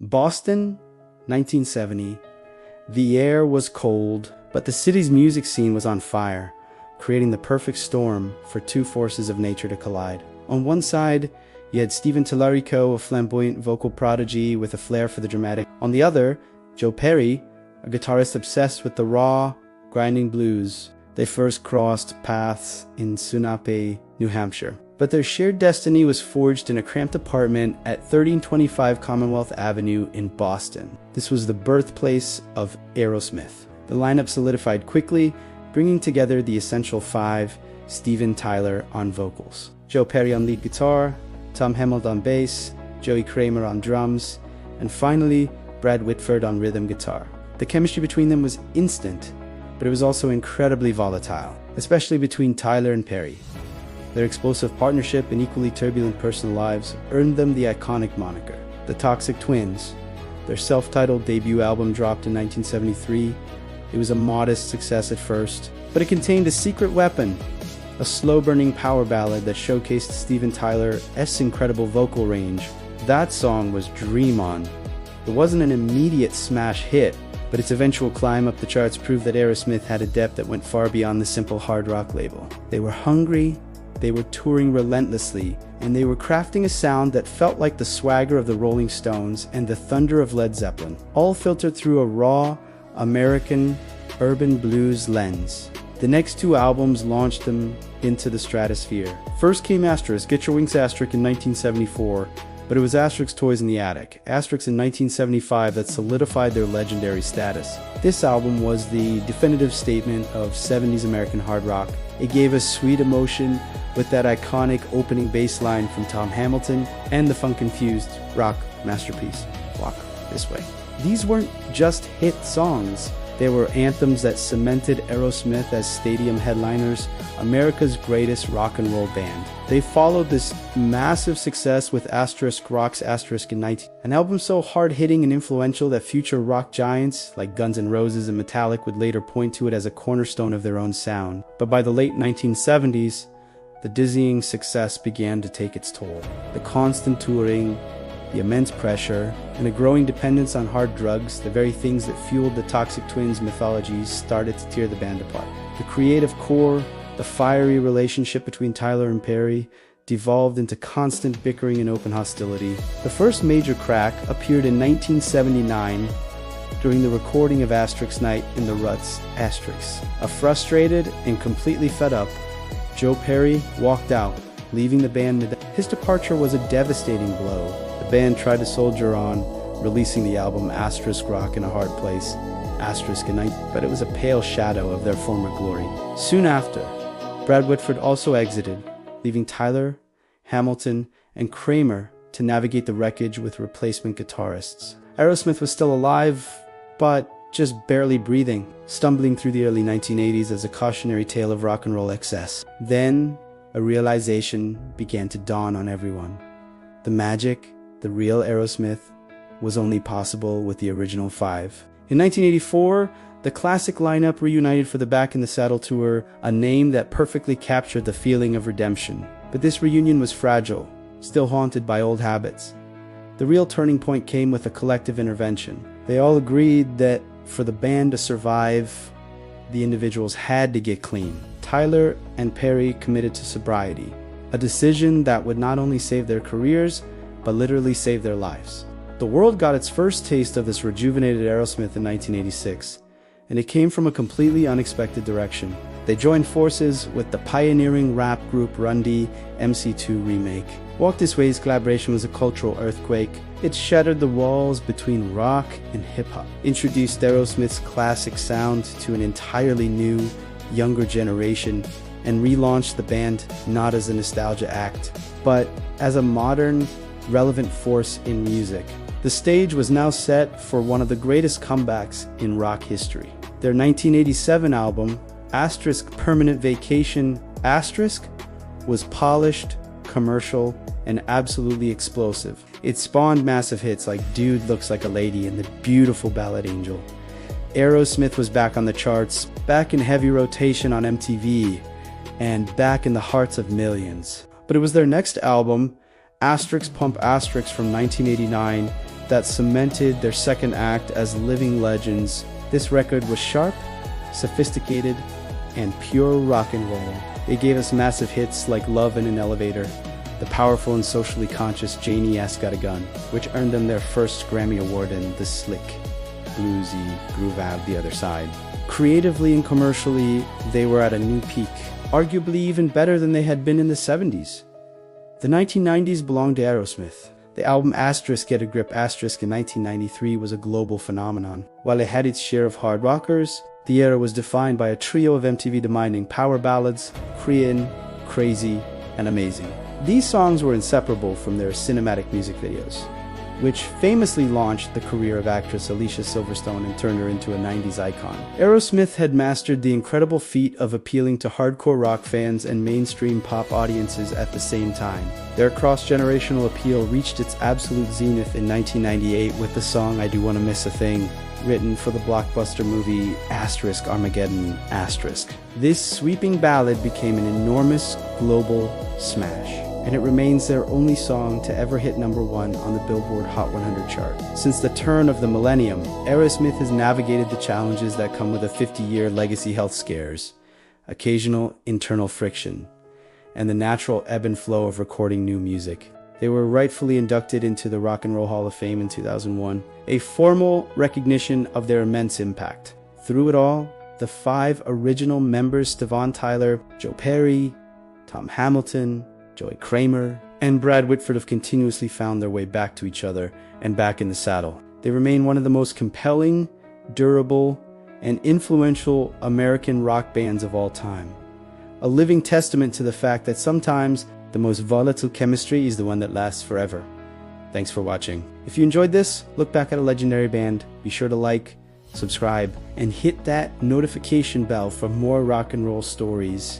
Boston, 1970. The air was cold, but the city's music scene was on fire, creating the perfect storm for two forces of nature to collide. On one side, you had Stephen Tallarico, a flamboyant vocal prodigy with a flair for the dramatic. On the other, Joe Perry, a guitarist obsessed with the raw, grinding blues. They first crossed paths in Sunape, New Hampshire. But their shared destiny was forged in a cramped apartment at 1325 Commonwealth Avenue in Boston. This was the birthplace of Aerosmith. The lineup solidified quickly, bringing together the essential five: Steven Tyler on vocals, Joe Perry on lead guitar, Tom Hamilton on bass, Joey Kramer on drums, and finally, Brad Whitford on rhythm guitar. The chemistry between them was instant, but it was also incredibly volatile, especially between Tyler and Perry. Their explosive partnership and equally turbulent personal lives earned them the iconic moniker, the Toxic Twins. Their self-titled debut album dropped in 1973. It was a modest success at first, but it contained a secret weapon, a slow-burning power ballad that showcased Steven Tyler's incredible vocal range. That song was Dream On. It wasn't an immediate smash hit, but its eventual climb up the charts proved that Aerosmith had a depth that went far beyond the simple hard rock label. They were hungry, they were touring relentlessly, and they were crafting a sound that felt like the swagger of the Rolling Stones and the thunder of Led Zeppelin, all filtered through a raw, American, urban blues lens. The next two albums launched them into the stratosphere. First came Asterisk, Get Your Wings Asterisk in 1974, but it was Asterisk's Toys in the Attic, Asterisk in 1975, that solidified their legendary status. This album was the definitive statement of 70s American hard rock. It gave us sweet emotion with that iconic opening bass line from Tom Hamilton and the funk-infused rock masterpiece, Walk This Way. These weren't just hit songs. They were anthems that cemented Aerosmith as stadium headliners, America's greatest rock and roll band. They followed this massive success with Asterisk Rocks Asterisk in 19... An album so hard-hitting and influential that future rock giants like Guns N' Roses and Metallica would later point to it as a cornerstone of their own sound. But by the late 1970s, the dizzying success began to take its toll. The constant touring, the immense pressure, and a growing dependence on hard drugs, the very things that fueled the Toxic Twins mythologies, started to tear the band apart. The creative core, the fiery relationship between Tyler and Perry, devolved into constant bickering and open hostility. The first major crack appeared in 1979 during the recording of Asterisk Night in the Ruts, Asterisk. A frustrated and completely fed up, Joe Perry walked out, leaving the band mid. His departure was a devastating blow. The band tried to soldier on, releasing the album Asterisk Rock in a Hard Place, Asterisk in 19, but it was a pale shadow of their former glory. Soon after, Brad Whitford also exited, leaving Tyler, Hamilton, and Kramer to navigate the wreckage with replacement guitarists. Aerosmith was still alive, but just barely breathing, stumbling through the early 1980s as a cautionary tale of rock and roll excess. Then, a realization began to dawn on everyone. The magic, the real Aerosmith, was only possible with the original five. In 1984, the classic lineup reunited for the Back in the Saddle tour, a name that perfectly captured the feeling of redemption. But this reunion was fragile, still haunted by old habits. The real turning point came with a collective intervention. They all agreed that for the band to survive, the individuals had to get clean. Tyler and Perry committed to sobriety, a decision that would not only save their careers, but literally save their lives. The world got its first taste of this rejuvenated Aerosmith in 1986, and it came from a completely unexpected direction. They joined forces with the pioneering rap group Run D MC2 remake. Walk This Way's collaboration was a cultural earthquake. It shattered the walls between rock and hip-hop, introduced Aerosmith's classic sound to an entirely new, younger generation, and relaunched the band not as a nostalgia act, but as a modern, relevant force in music. The stage was now set for one of the greatest comebacks in rock history. Their 1987 album, Asterisk Permanent Vacation Asterisk, was polished, commercial, and absolutely explosive. It spawned massive hits like Dude Looks Like a Lady and the beautiful ballad Angel. Aerosmith was back on the charts, back in heavy rotation on MTV, and back in the hearts of millions. But it was their next album, Asterisk Pump Asterisk from 1989, that cemented their second act as living legends. This record was sharp, sophisticated, and pure rock and roll. It gave us massive hits like Love in an Elevator, the powerful and socially conscious Janie Ass Got a Gun, which earned them their first Grammy Award, in the slick, bluesy groove out the other side. Creatively and commercially, they were at a new peak, arguably even better than they had been in the 70s. The 1990s belonged to Aerosmith. The album Asterisk Get a Grip Asterisk in 1993 was a global phenomenon. While it had its share of hard rockers, the era was defined by a trio of MTV-demanding power ballads: Korean, Crazy, and Amazing. These songs were inseparable from their cinematic music videos, which famously launched the career of actress Alicia Silverstone and turned her into a 90s icon. Aerosmith had mastered the incredible feat of appealing to hardcore rock fans and mainstream pop audiences at the same time. Their cross-generational appeal reached its absolute zenith in 1998 with the song I Do Wanna Miss a Thing, written for the blockbuster movie Asterisk Armageddon Asterisk. This sweeping ballad became an enormous global smash, and it remains their only song to ever hit #1 on the Billboard Hot 100 chart. Since the turn of the millennium, Aerosmith has navigated the challenges that come with a 50-year legacy: health scares, occasional internal friction, and the natural ebb and flow of recording new music. They were rightfully inducted into the Rock and Roll Hall of Fame in 2001, a formal recognition of their immense impact. Through it all, the 5 original members, Stevan Tyler, Joe Perry, Tom Hamilton, Joey Kramer, and Brad Whitford, have continuously found their way back to each other and back in the saddle. They remain one of the most compelling, durable, and influential American rock bands of all time. A living testament to the fact that sometimes the most volatile chemistry is the one that lasts forever. Thanks for watching. If you enjoyed this, look back at a legendary band. Be sure to like, subscribe, and hit that notification bell for more rock and roll stories.